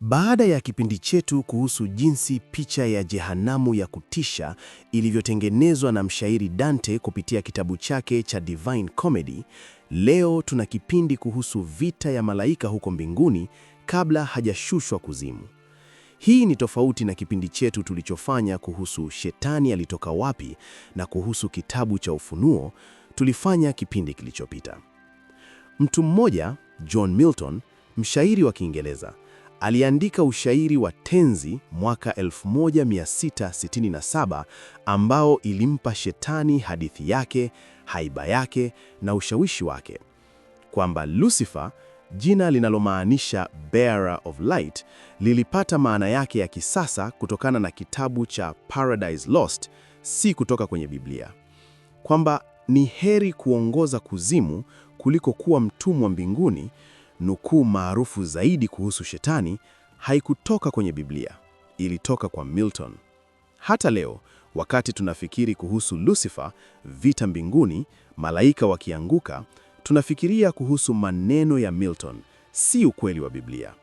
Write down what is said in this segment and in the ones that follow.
Baada ya kipindi chetu kuhusu jinsi picha ya jehanamu ya kutisha ilivyotengenezwa na mshairi Dante kupitia kitabu chake cha Divine Comedy, leo tuna kipindi kuhusu vita ya malaika huko mbinguni kabla hajashushwa kuzimu. Hii ni tofauti na kipindi chetu tulichofanya kuhusu shetani alitoka wapi na kuhusu kitabu cha Ufunuo tulifanya kipindi kilichopita. Mtu mmoja, John Milton, mshairi wa Kiingereza, aliandika ushairi wa tenzi mwaka 1667 ambao ilimpa shetani hadithi yake, haiba yake na ushawishi wake. Kwamba Lucifer, jina linalomaanisha bearer of light, lilipata maana yake ya kisasa kutokana na kitabu cha Paradise Lost, si kutoka kwenye Biblia. Kwamba ni heri kuongoza kuzimu kuliko kuwa mtumwa mbinguni. Nukuu maarufu zaidi kuhusu shetani haikutoka kwenye Biblia, ilitoka kwa Milton. Hata leo, wakati tunafikiri kuhusu Lucifer, vita mbinguni, malaika wakianguka, tunafikiria kuhusu maneno ya Milton, si ukweli wa Biblia.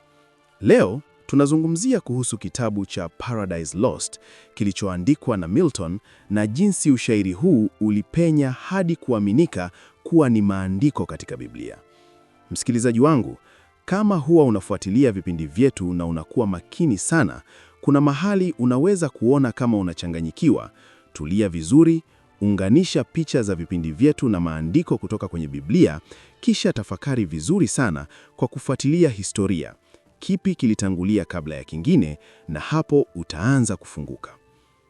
Leo, tunazungumzia kuhusu kitabu cha Paradise Lost kilichoandikwa na Milton na jinsi ushairi huu ulipenya hadi kuaminika kuwa ni maandiko katika Biblia. Msikilizaji wangu, kama huwa unafuatilia vipindi vyetu na unakuwa makini sana, kuna mahali unaweza kuona kama unachanganyikiwa. Tulia vizuri, unganisha picha za vipindi vyetu na maandiko kutoka kwenye Biblia, kisha tafakari vizuri sana kwa kufuatilia historia. Kipi kilitangulia kabla ya kingine, na hapo utaanza kufunguka.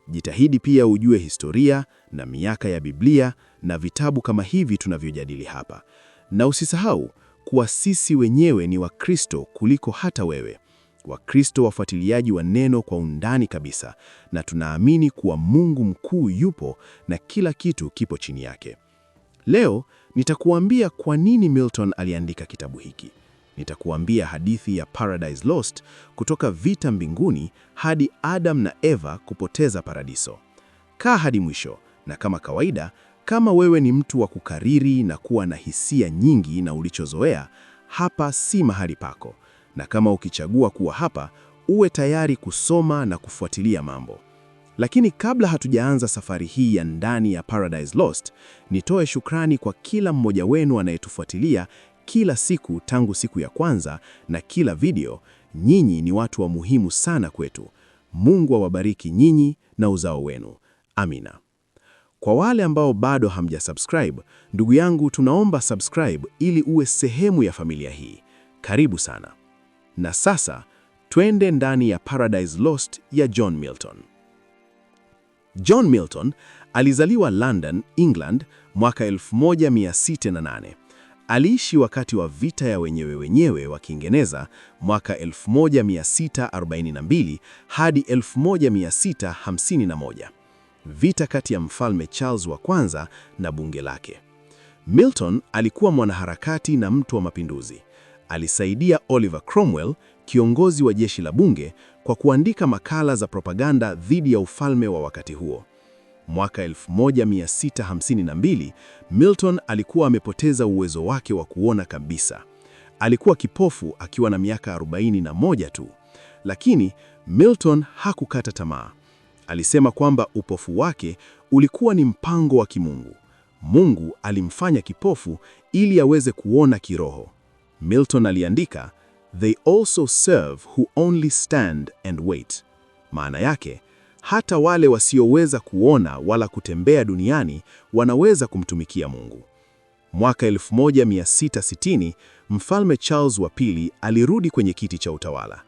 Jitahidi pia ujue historia na miaka ya Biblia na vitabu kama hivi tunavyojadili hapa. Na usisahau kuwa sisi wenyewe ni Wakristo kuliko hata wewe. Wakristo wafuatiliaji wa neno kwa undani kabisa, na tunaamini kuwa Mungu mkuu yupo na kila kitu kipo chini yake. Leo nitakuambia kwa nini Milton aliandika kitabu hiki. Nitakuambia hadithi ya Paradise Lost kutoka vita mbinguni hadi Adam na Eva kupoteza paradiso. Kaa hadi mwisho, na kama kawaida, kama wewe ni mtu wa kukariri na kuwa na hisia nyingi na ulichozoea, hapa si mahali pako. Na kama ukichagua kuwa hapa, uwe tayari kusoma na kufuatilia mambo. Lakini kabla hatujaanza safari hii ya ndani ya Paradise Lost, nitoe shukrani kwa kila mmoja wenu anayetufuatilia kila siku tangu siku ya kwanza na kila video. Nyinyi ni watu wa muhimu sana kwetu. Mungu awabariki nyinyi na uzao wenu. Amina. Kwa wale ambao bado hamjasubscribe, ndugu yangu, tunaomba subscribe ili uwe sehemu ya familia hii. Karibu sana. Na sasa, twende ndani ya Paradise Lost ya John Milton. John Milton alizaliwa London, England, mwaka 1608. Aliishi wakati wa vita ya wenyewe wa Kiingereza mwaka 1642 hadi 1651. Vita kati ya Mfalme Charles wa kwanza na bunge lake. Milton alikuwa mwanaharakati na mtu wa mapinduzi. Alisaidia Oliver Cromwell, kiongozi wa jeshi la bunge, kwa kuandika makala za propaganda dhidi ya ufalme wa wakati huo. Mwaka 1652, Milton alikuwa amepoteza uwezo wake wa kuona kabisa. Alikuwa kipofu akiwa na miaka 41 tu. Lakini Milton hakukata tamaa. Alisema kwamba upofu wake ulikuwa ni mpango wa kimungu. Mungu alimfanya kipofu ili aweze kuona kiroho. Milton aliandika, "They also serve who only stand and wait." Maana yake, hata wale wasioweza kuona wala kutembea duniani wanaweza kumtumikia Mungu. Mwaka 1660, Mfalme Charles wa pili alirudi kwenye kiti cha utawala.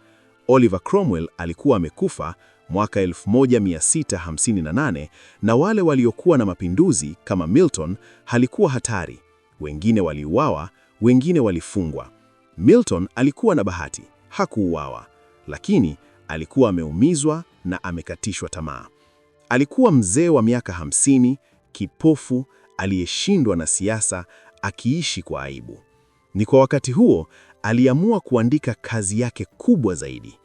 Oliver Cromwell alikuwa amekufa mwaka 1658, na wale waliokuwa na mapinduzi kama Milton halikuwa hatari. Wengine waliuawa, wengine walifungwa. Milton alikuwa na bahati, hakuuawa, lakini alikuwa ameumizwa na amekatishwa tamaa. Alikuwa mzee wa miaka 50, kipofu, aliyeshindwa na siasa, akiishi kwa aibu. Ni kwa wakati huo aliamua kuandika kazi yake kubwa zaidi.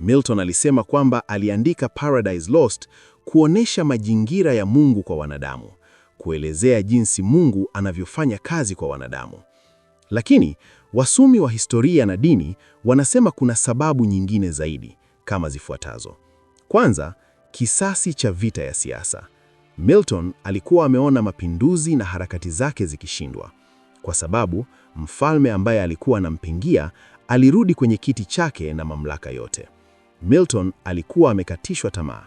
Milton alisema kwamba aliandika Paradise Lost kuonesha mazingira ya Mungu kwa wanadamu, kuelezea jinsi Mungu anavyofanya kazi kwa wanadamu. Lakini Wasomi wa historia na dini wanasema kuna sababu nyingine zaidi kama zifuatazo. Kwanza, kisasi cha vita ya siasa. Milton alikuwa ameona mapinduzi na harakati zake zikishindwa, kwa sababu mfalme ambaye alikuwa anampingia alirudi kwenye kiti chake na mamlaka yote. Milton alikuwa amekatishwa tamaa.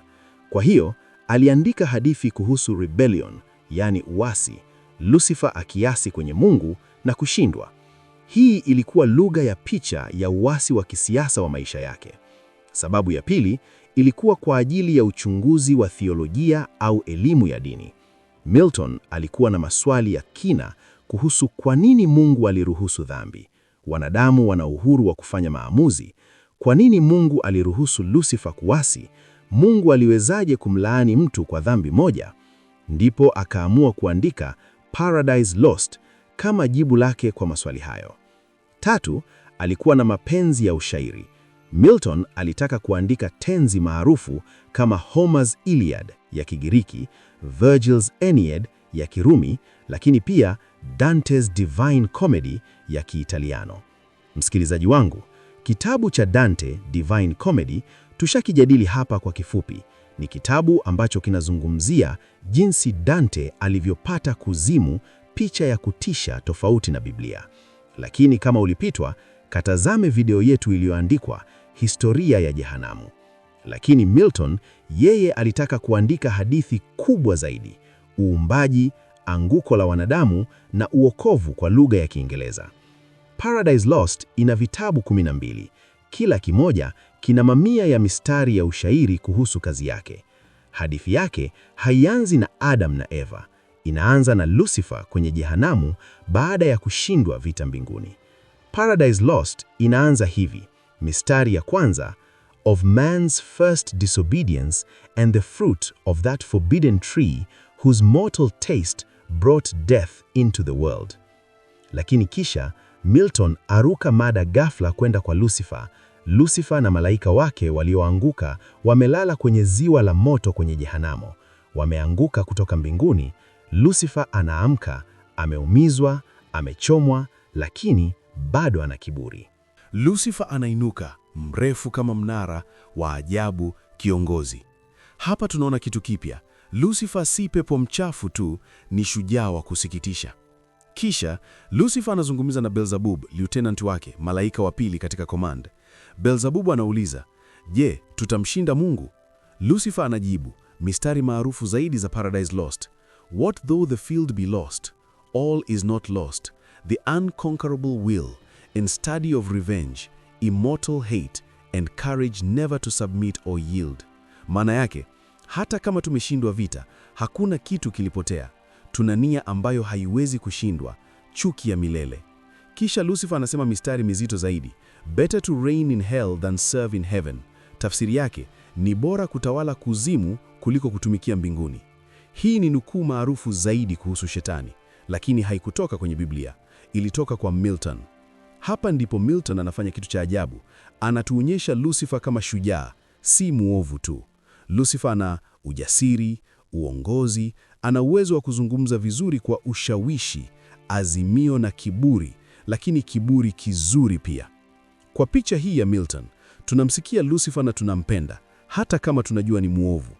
Kwa hiyo aliandika hadithi kuhusu rebellion, yaani uasi, Lucifer akiasi kwenye Mungu na kushindwa. Hii ilikuwa lugha ya picha ya uasi wa kisiasa wa maisha yake. Sababu ya pili ilikuwa kwa ajili ya uchunguzi wa theolojia au elimu ya dini. Milton alikuwa na maswali ya kina kuhusu kwa nini Mungu aliruhusu dhambi. Wanadamu wana uhuru wa kufanya maamuzi. Kwa nini Mungu aliruhusu Lucifer kuasi? Mungu aliwezaje kumlaani mtu kwa dhambi moja? Ndipo akaamua kuandika Paradise Lost kama jibu lake kwa maswali hayo. Tatu, alikuwa na mapenzi ya ushairi. Milton alitaka kuandika tenzi maarufu kama Homer's Iliad ya Kigiriki, Virgil's Aeneid ya Kirumi, lakini pia Dante's Divine Comedy ya Kiitaliano. Msikilizaji wangu, kitabu cha Dante Divine Comedy tushakijadili hapa kwa kifupi. Ni kitabu ambacho kinazungumzia jinsi Dante alivyopata kuzimu, picha ya kutisha tofauti na Biblia. Lakini kama ulipitwa, katazame video yetu iliyoandikwa Historia ya Jehanamu. Lakini Milton, yeye alitaka kuandika hadithi kubwa zaidi: uumbaji, anguko la wanadamu na uokovu kwa lugha ya Kiingereza. Paradise Lost ina vitabu 12. Kila kimoja kina mamia ya mistari ya ushairi kuhusu kazi yake. Hadithi yake haianzi na Adam na Eva. Inaanza na Lucifer kwenye jehanamu baada ya kushindwa vita mbinguni. Paradise Lost inaanza hivi. Mistari ya kwanza: of man's first disobedience and the fruit of that forbidden tree whose mortal taste brought death into the world. Lakini kisha Milton aruka mada ghafla kwenda kwa Lucifer. Lucifer na malaika wake walioanguka wamelala kwenye ziwa la moto kwenye jehanamu. Wameanguka kutoka mbinguni. Lucifer anaamka, ameumizwa, amechomwa, lakini bado ana kiburi. Lucifer anainuka, mrefu kama mnara wa ajabu, kiongozi. Hapa tunaona kitu kipya. Lucifer si pepo mchafu tu, ni shujaa wa kusikitisha. Kisha Lucifer anazungumza na Beelzebub, lieutenant wake, malaika wa pili katika command. Beelzebub anauliza, "Je, tutamshinda Mungu?" Lucifer anajibu, mistari maarufu zaidi za Paradise Lost: "What though the field be lost, all is not lost. The unconquerable will, in study of revenge, immortal hate, and courage never to submit or yield." Maana yake, hata kama tumeshindwa vita, hakuna kitu kilipotea. Tuna nia ambayo haiwezi kushindwa, chuki ya milele. Kisha Lucifer anasema mistari mizito zaidi: "Better to reign in hell than serve in heaven." Tafsiri yake ni bora kutawala kuzimu kuliko kutumikia mbinguni. Hii ni nukuu maarufu zaidi kuhusu shetani, lakini haikutoka kwenye Biblia, ilitoka kwa Milton. Hapa ndipo Milton anafanya kitu cha ajabu. Anatuonyesha Lucifer kama shujaa, si muovu tu. Lucifer ana ujasiri, uongozi, ana uwezo wa kuzungumza vizuri kwa ushawishi, azimio na kiburi, lakini kiburi kizuri pia. Kwa picha hii ya Milton, tunamsikia Lucifer na tunampenda, hata kama tunajua ni muovu.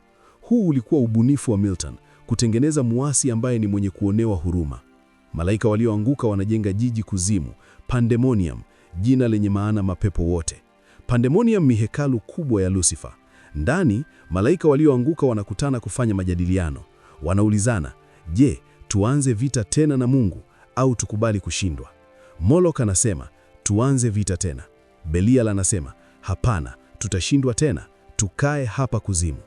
Huu ulikuwa ubunifu wa Milton, kutengeneza muasi ambaye ni mwenye kuonewa huruma. Malaika walioanguka wanajenga jiji kuzimu, Pandemonium, jina lenye maana mapepo wote. Pandemonium ni hekalu kubwa ya Lucifer. Ndani, malaika walioanguka wanakutana kufanya majadiliano. Wanaulizana, je, tuanze vita tena na Mungu au tukubali kushindwa? Moloch anasema, tuanze vita tena. Belial anasema, hapana, tutashindwa tena, tukae hapa kuzimu.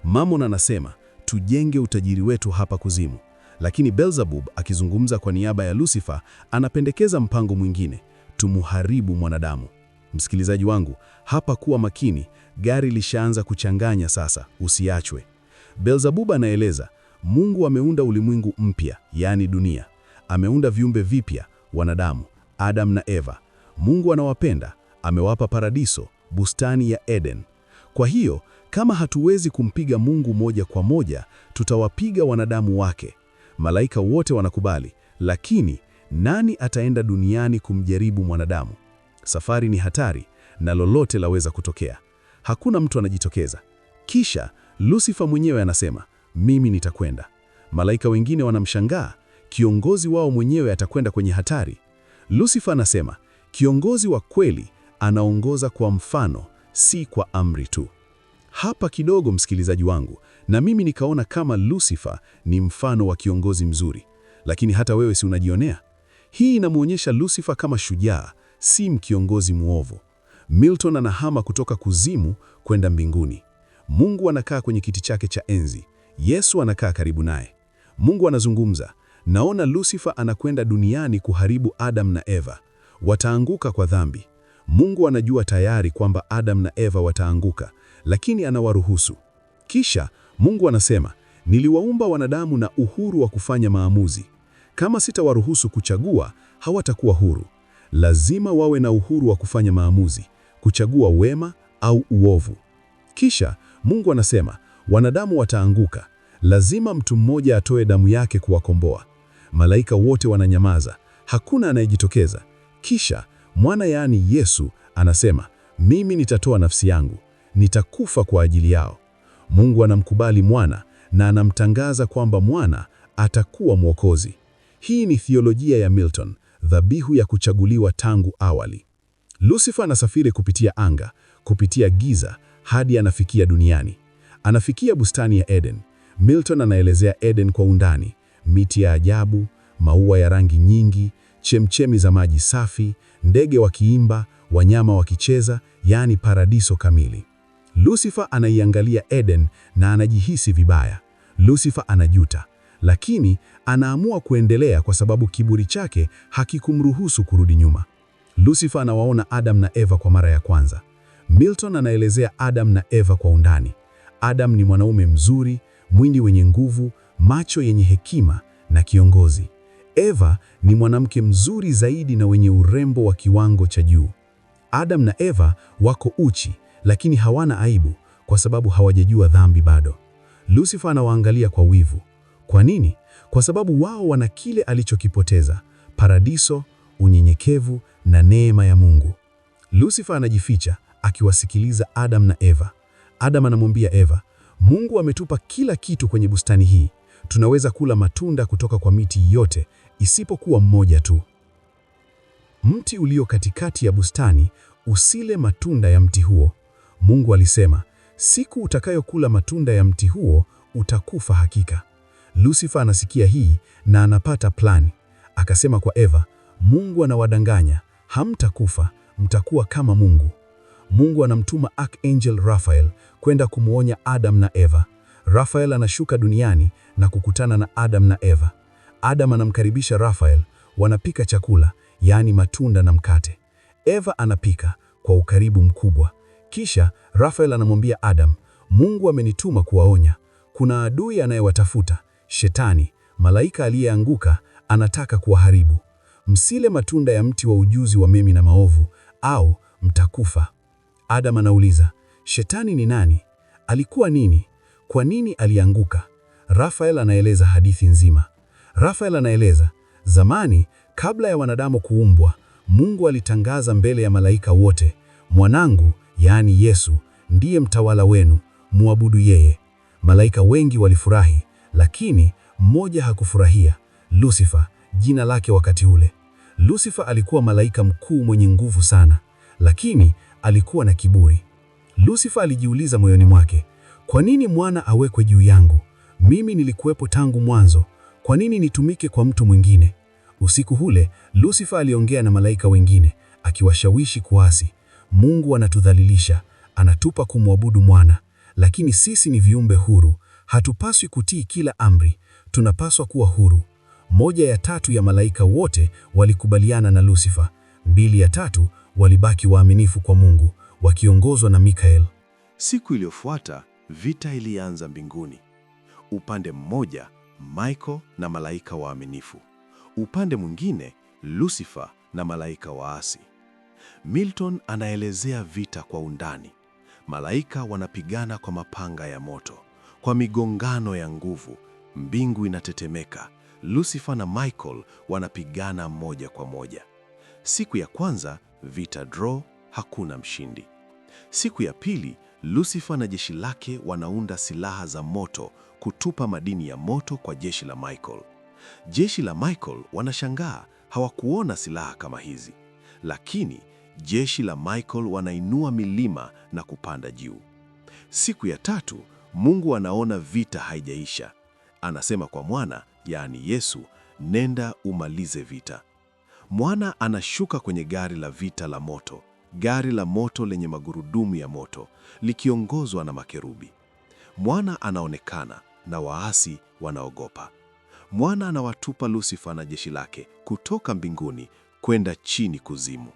Mammon anasema, tujenge utajiri wetu hapa kuzimu. Lakini Beelzebub, akizungumza kwa niaba ya Lucifer, anapendekeza mpango mwingine: tumuharibu mwanadamu. Msikilizaji wangu, hapa kuwa makini, gari lishaanza kuchanganya sasa, usiachwe. Beelzebub anaeleza, Mungu ameunda ulimwengu mpya, yaani dunia. Ameunda viumbe vipya, wanadamu, Adam na Eva. Mungu anawapenda, amewapa paradiso, bustani ya Eden. Kwa hiyo, kama hatuwezi kumpiga Mungu moja kwa moja, tutawapiga wanadamu wake. Malaika wote wanakubali, lakini Nani ataenda duniani kumjaribu mwanadamu? Safari ni hatari na lolote laweza kutokea. Hakuna mtu anajitokeza. Kisha Lucifer mwenyewe anasema, mimi nitakwenda. Malaika wengine wanamshangaa, kiongozi wao mwenyewe atakwenda kwenye hatari. Lucifer anasema, kiongozi wa kweli anaongoza kwa mfano, si kwa amri tu. Hapa kidogo, msikilizaji wangu, na mimi nikaona kama Lucifer ni mfano wa kiongozi mzuri. Lakini hata wewe si unajionea? Hii inamwonyesha Lucifer kama shujaa, si mkiongozi muovu. Milton anahama kutoka kuzimu kwenda mbinguni. Mungu anakaa kwenye kiti chake cha enzi. Yesu anakaa karibu naye. Mungu anazungumza, naona Lucifer anakwenda duniani kuharibu Adam na Eva. Wataanguka kwa dhambi. Mungu anajua tayari kwamba Adam na Eva wataanguka, lakini anawaruhusu. Kisha Mungu anasema, niliwaumba wanadamu na uhuru wa kufanya maamuzi. Kama sitawaruhusu kuchagua, hawatakuwa huru. Lazima wawe na uhuru wa kufanya maamuzi, kuchagua wema au uovu. Kisha Mungu anasema, wanadamu wataanguka. Lazima mtu mmoja atoe damu yake kuwakomboa. Malaika wote wananyamaza, hakuna anayejitokeza. Kisha mwana, yaani Yesu, anasema, mimi nitatoa nafsi yangu, nitakufa kwa ajili yao. Mungu anamkubali mwana na anamtangaza kwamba mwana atakuwa mwokozi. Hii ni theolojia ya Milton, dhabihu ya kuchaguliwa tangu awali. Lucifer anasafiri kupitia anga, kupitia giza, hadi anafikia duniani. Anafikia bustani ya Eden. Milton anaelezea Eden kwa undani: miti ya ajabu, maua ya rangi nyingi, chemchemi za maji safi, ndege wakiimba, wanyama wakicheza, yaani paradiso kamili. Lucifer anaiangalia Eden na anajihisi vibaya. Lucifer anajuta, lakini anaamua kuendelea kwa sababu kiburi chake hakikumruhusu kurudi nyuma. Lucifer anawaona Adam na Eva kwa mara ya kwanza. Milton anaelezea Adam na Eva kwa undani. Adam ni mwanaume mzuri, mwili wenye nguvu, macho yenye hekima na kiongozi. Eva ni mwanamke mzuri zaidi na wenye urembo wa kiwango cha juu. Adam na Eva wako uchi, lakini hawana aibu kwa sababu hawajajua dhambi bado. Lucifer anawaangalia kwa wivu. Kwa nini? Kwa sababu wao wana kile alichokipoteza: paradiso, unyenyekevu na neema ya Mungu. Lucifer anajificha akiwasikiliza Adam na Eva. Adam anamwambia Eva, Mungu ametupa kila kitu kwenye bustani hii. Tunaweza kula matunda kutoka kwa miti yote isipokuwa mmoja tu. Mti ulio katikati ya bustani, usile matunda ya mti huo. Mungu alisema, siku utakayokula matunda ya mti huo utakufa hakika. Lucifer anasikia hii na anapata plani. Akasema kwa Eva, Mungu anawadanganya, hamtakufa, mtakuwa kama Mungu. Mungu anamtuma Archangel Raphael kwenda kumwonya Adam na Eva. Raphael anashuka duniani na kukutana na Adam na Eva. Adam anamkaribisha Raphael, wanapika chakula, yaani matunda na mkate. Eva anapika kwa ukaribu mkubwa. Kisha Raphael anamwambia Adam, Mungu amenituma kuwaonya. Kuna adui anayewatafuta, Shetani, malaika aliyeanguka, anataka kuwaharibu. Msile matunda ya mti wa ujuzi wa mema na maovu, au mtakufa. Adam anauliza, Shetani ni nani? Alikuwa nini? Kwa nini alianguka? Raphael anaeleza hadithi nzima. Raphael anaeleza, zamani kabla ya wanadamu kuumbwa, Mungu alitangaza mbele ya malaika wote, mwanangu, yaani Yesu, ndiye mtawala wenu, muabudu yeye. Malaika wengi walifurahi, lakini mmoja hakufurahia: Lucifer, jina lake wakati ule. Lucifer alikuwa malaika mkuu mwenye nguvu sana, lakini alikuwa na kiburi. Lucifer alijiuliza moyoni mwake, kwa nini mwana awekwe juu yangu? Mimi nilikuwepo tangu mwanzo. Kwa nini nitumike kwa mtu mwingine? Usiku ule, Lucifer aliongea na malaika wengine, akiwashawishi kuasi. Mungu anatudhalilisha, anatupa kumwabudu mwana, lakini sisi ni viumbe huru. Hatupaswi kutii kila amri, tunapaswa kuwa huru. 1/3 ya malaika wote walikubaliana na Lucifer. 2/3 walibaki waaminifu kwa Mungu, wakiongozwa na Mikael. Siku iliyofuata, vita ilianza mbinguni. Upande mmoja, Michael na malaika waaminifu. Upande mwingine, Lucifer na malaika waasi. Milton anaelezea vita kwa undani. Malaika wanapigana kwa mapanga ya moto, kwa migongano ya nguvu. Mbingu inatetemeka, Lucifer na Michael wanapigana moja kwa moja. Siku ya kwanza, vita draw, hakuna mshindi. Siku ya pili, Lucifer na jeshi lake wanaunda silaha za moto kutupa madini ya moto kwa jeshi la Michael. Jeshi la Michael wanashangaa, hawakuona silaha kama hizi. Lakini jeshi la Michael wanainua milima na kupanda juu. Siku ya tatu, Mungu anaona vita haijaisha. Anasema kwa mwana, yaani Yesu, nenda umalize vita. Mwana anashuka kwenye gari la vita la moto, gari la moto lenye magurudumu ya moto, likiongozwa na makerubi. Mwana anaonekana na waasi wanaogopa. Mwana anawatupa Lucifer na jeshi lake kutoka mbinguni kwenda chini kuzimu.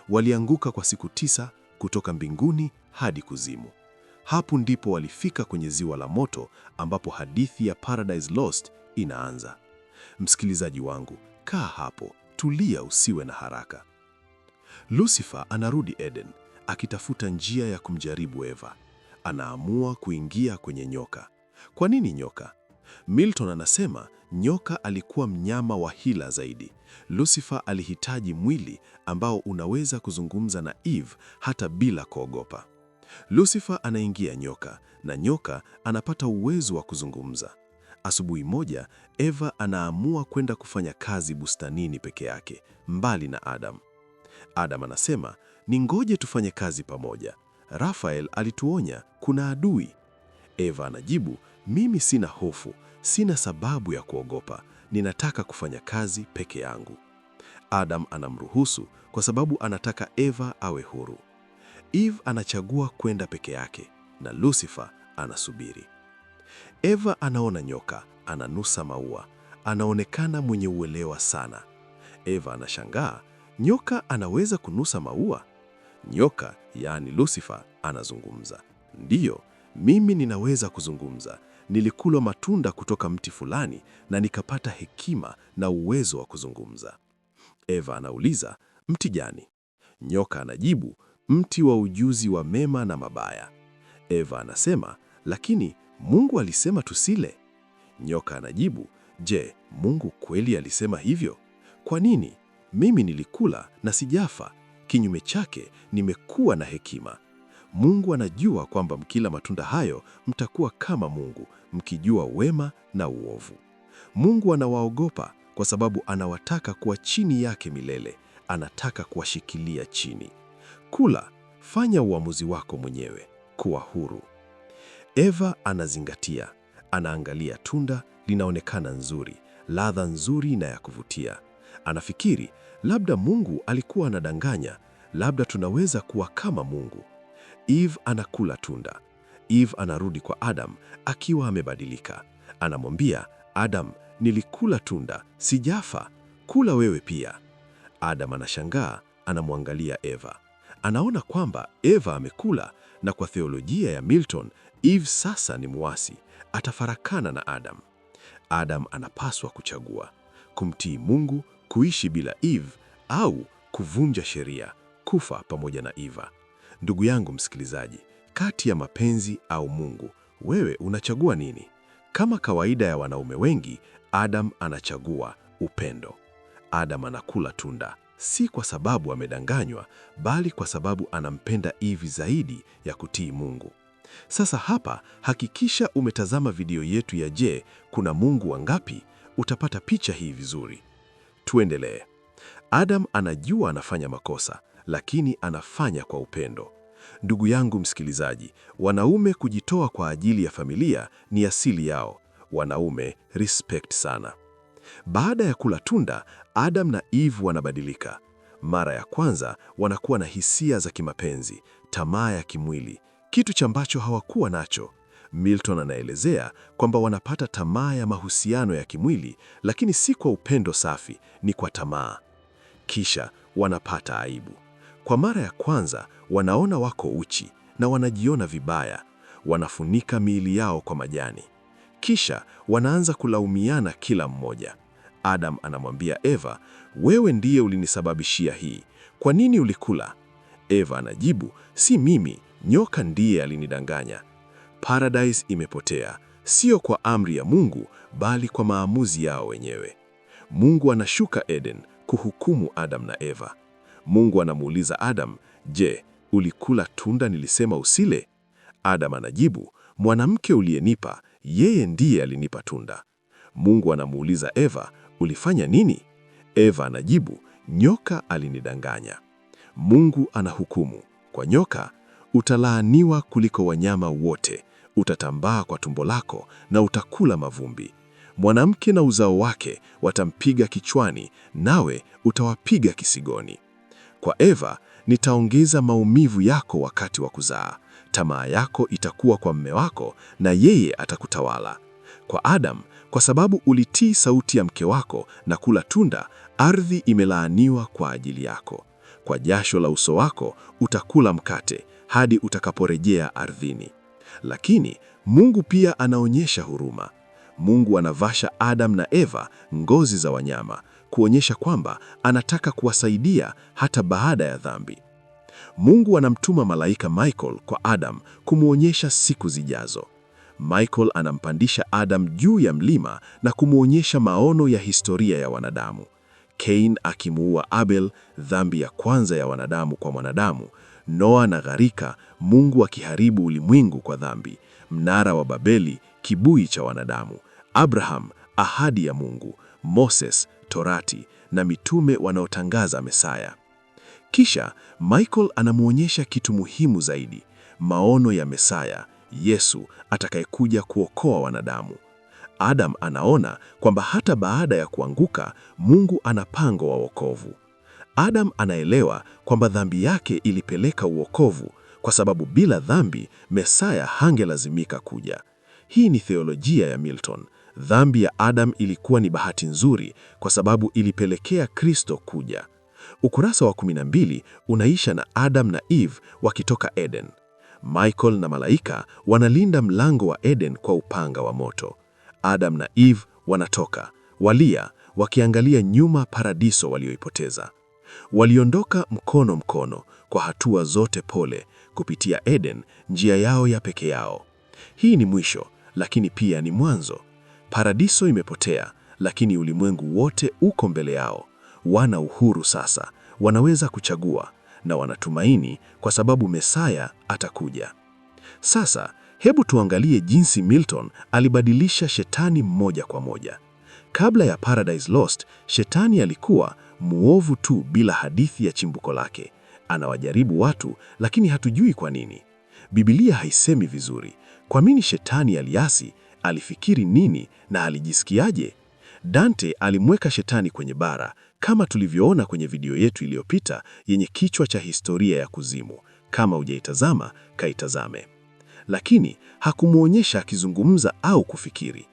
Walianguka kwa siku 9 kutoka mbinguni hadi kuzimu. Hapo ndipo walifika kwenye ziwa la moto ambapo hadithi ya Paradise Lost inaanza. Msikilizaji wangu, kaa hapo, tulia, usiwe na haraka. Lucifer anarudi Eden akitafuta njia ya kumjaribu Eva. Anaamua kuingia kwenye nyoka. Kwa nini nyoka? Milton anasema nyoka alikuwa mnyama wa hila zaidi. Lucifer alihitaji mwili ambao unaweza kuzungumza na Eve hata bila kuogopa. Lucifer anaingia nyoka na nyoka anapata uwezo wa kuzungumza. Asubuhi moja, Eva anaamua kwenda kufanya kazi bustanini peke yake, mbali na Adam. Adam anasema, ningoje tufanye kazi pamoja. Rafael alituonya kuna adui. Eva anajibu, mimi sina hofu, sina sababu ya kuogopa, ninataka kufanya kazi peke yangu. Adam anamruhusu kwa sababu anataka Eva awe huru. Eve anachagua kwenda peke yake na Lucifer anasubiri. Eva anaona nyoka, ananusa maua, anaonekana mwenye uelewa sana. Eva anashangaa, nyoka anaweza kunusa maua? Nyoka, yaani Lucifer, anazungumza. Ndiyo, mimi ninaweza kuzungumza. Nilikula matunda kutoka mti fulani na nikapata hekima na uwezo wa kuzungumza. Eva anauliza, mti gani? Nyoka anajibu, mti wa ujuzi wa mema na mabaya. Eva anasema, lakini Mungu alisema tusile. Nyoka anajibu, je, Mungu kweli alisema hivyo? Kwa nini? Mimi nilikula na sijafa. Kinyume chake, nimekuwa na hekima. Mungu anajua kwamba mkila matunda hayo mtakuwa kama Mungu, mkijua wema na uovu. Mungu anawaogopa kwa sababu anawataka kuwa chini yake milele. Anataka kuwashikilia chini. Kula, fanya uamuzi wako mwenyewe, kuwa huru. Eva anazingatia, anaangalia tunda, linaonekana nzuri, ladha nzuri na ya kuvutia. Anafikiri, labda Mungu alikuwa anadanganya, labda tunaweza kuwa kama Mungu. Eve anakula tunda. Eve anarudi kwa Adam akiwa amebadilika. Anamwambia, Adam, nilikula tunda, sijafa, kula wewe pia. Adam anashangaa, anamwangalia Eva. Anaona kwamba Eva amekula, na kwa theolojia ya Milton, Eve sasa ni muasi, atafarakana na Adam. Adam anapaswa kuchagua, kumtii Mungu, kuishi bila Eve, au kuvunja sheria, kufa pamoja na Eva. Ndugu yangu msikilizaji, kati ya mapenzi au Mungu, wewe unachagua nini? Kama kawaida ya wanaume wengi, Adam anachagua upendo. Adam anakula tunda, si kwa sababu amedanganywa, bali kwa sababu anampenda Eve zaidi ya kutii Mungu. Sasa hapa, hakikisha umetazama video yetu ya Je, kuna Mungu wangapi? Utapata picha hii vizuri. Tuendelee. Adam anajua anafanya makosa, lakini anafanya kwa upendo. Ndugu yangu msikilizaji, wanaume kujitoa kwa ajili ya familia ni asili yao. Wanaume respect sana. Baada ya kula tunda, Adam na Eve wanabadilika. Mara ya kwanza wanakuwa na hisia za kimapenzi, tamaa ya kimwili, kitu ambacho hawakuwa nacho. Milton anaelezea kwamba wanapata tamaa ya mahusiano ya kimwili, lakini si kwa upendo safi, ni kwa tamaa. Kisha wanapata aibu. Kwa mara ya kwanza wanaona wako uchi na wanajiona vibaya. Wanafunika miili yao kwa majani. Kisha wanaanza kulaumiana kila mmoja. Adam anamwambia Eva, wewe ndiye ulinisababishia hii. Kwa nini ulikula? Eva anajibu, si mimi, nyoka ndiye alinidanganya. Paradise imepotea, sio kwa amri ya Mungu, bali kwa maamuzi yao wenyewe. Mungu anashuka Eden kuhukumu Adam na Eva. Mungu anamuuliza Adam, "Je, ulikula tunda nilisema usile?" Adam anajibu, "Mwanamke uliyenipa, yeye ndiye alinipa tunda." Mungu anamuuliza Eva, "Ulifanya nini?" Eva anajibu, "Nyoka alinidanganya." Mungu anahukumu, "Kwa nyoka, utalaaniwa kuliko wanyama wote, utatambaa kwa tumbo lako na utakula mavumbi. Mwanamke na uzao wake watampiga kichwani, nawe utawapiga kisigoni." Kwa Eva, "Nitaongeza maumivu yako wakati wa kuzaa. Tamaa yako itakuwa kwa mume wako na yeye atakutawala." Kwa Adam, "Kwa sababu ulitii sauti ya mke wako na kula tunda, ardhi imelaaniwa kwa ajili yako. Kwa jasho la uso wako utakula mkate hadi utakaporejea ardhini." Lakini Mungu pia anaonyesha huruma. Mungu anavasha Adam na Eva ngozi za wanyama, kuonyesha kwamba anataka kuwasaidia hata baada ya dhambi. Mungu anamtuma malaika Michael kwa Adam kumwonyesha siku zijazo. Michael anampandisha Adam juu ya mlima na kumwonyesha maono ya historia ya wanadamu. Cain akimuua Abel, dhambi ya kwanza ya wanadamu kwa mwanadamu. Noa na gharika, Mungu akiharibu ulimwengu kwa dhambi. Mnara wa Babeli, kibui cha wanadamu. Abraham, ahadi ya Mungu. Moses, Torati, na mitume wanaotangaza Mesaya. Kisha Michael anamwonyesha kitu muhimu zaidi, maono ya Mesaya, Yesu atakayekuja kuokoa wanadamu. Adam anaona kwamba hata baada ya kuanguka, Mungu ana mpango wa wokovu. Adam anaelewa kwamba dhambi yake ilipeleka uokovu, kwa sababu bila dhambi Mesaya hangelazimika kuja. Hii ni theolojia ya Milton. Dhambi ya Adam ilikuwa ni bahati nzuri kwa sababu ilipelekea Kristo kuja. Ukurasa wa 12 unaisha na Adam na Eve wakitoka Eden. Michael na malaika wanalinda mlango wa Eden kwa upanga wa moto. Adam na Eve wanatoka, walia, wakiangalia nyuma paradiso walioipoteza. Waliondoka mkono mkono, kwa hatua zote pole, kupitia Eden, njia yao ya peke yao. Hii ni mwisho, lakini pia ni mwanzo. Paradiso imepotea, lakini ulimwengu wote uko mbele yao. Wana uhuru sasa, wanaweza kuchagua, na wanatumaini kwa sababu Mesaya atakuja. Sasa, hebu tuangalie jinsi Milton alibadilisha shetani moja kwa moja. Kabla ya Paradise Lost, shetani alikuwa muovu tu bila hadithi ya chimbuko lake. Anawajaribu watu, lakini hatujui kwa nini. Biblia haisemi vizuri. Kwa nini shetani aliasi? Alifikiri nini na alijisikiaje? Dante alimweka shetani kwenye bara, kama tulivyoona kwenye video yetu iliyopita yenye kichwa cha historia ya kuzimu. Kama hujaitazama, kaitazame. Lakini hakumwonyesha akizungumza au kufikiri.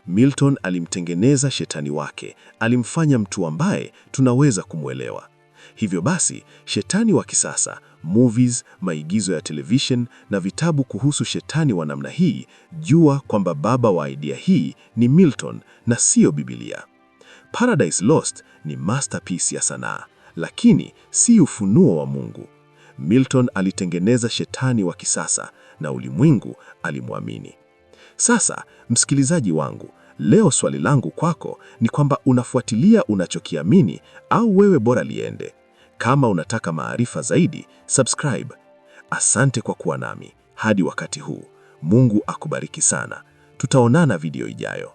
Milton alimtengeneza shetani wake, alimfanya mtu ambaye tunaweza kumwelewa. Hivyo basi, shetani wa kisasa, movies, maigizo ya television na vitabu kuhusu shetani wa namna hii, jua kwamba baba wa idea hii ni Milton na sio Biblia. Paradise Lost ni masterpiece ya sanaa, lakini si ufunuo wa Mungu. Milton alitengeneza shetani wa kisasa na ulimwengu alimwamini. Sasa, msikilizaji wangu, leo swali langu kwako ni kwamba unafuatilia unachokiamini au wewe bora liende? Kama unataka maarifa zaidi, subscribe. Asante kwa kuwa nami hadi wakati huu. Mungu akubariki sana. Tutaonana video ijayo.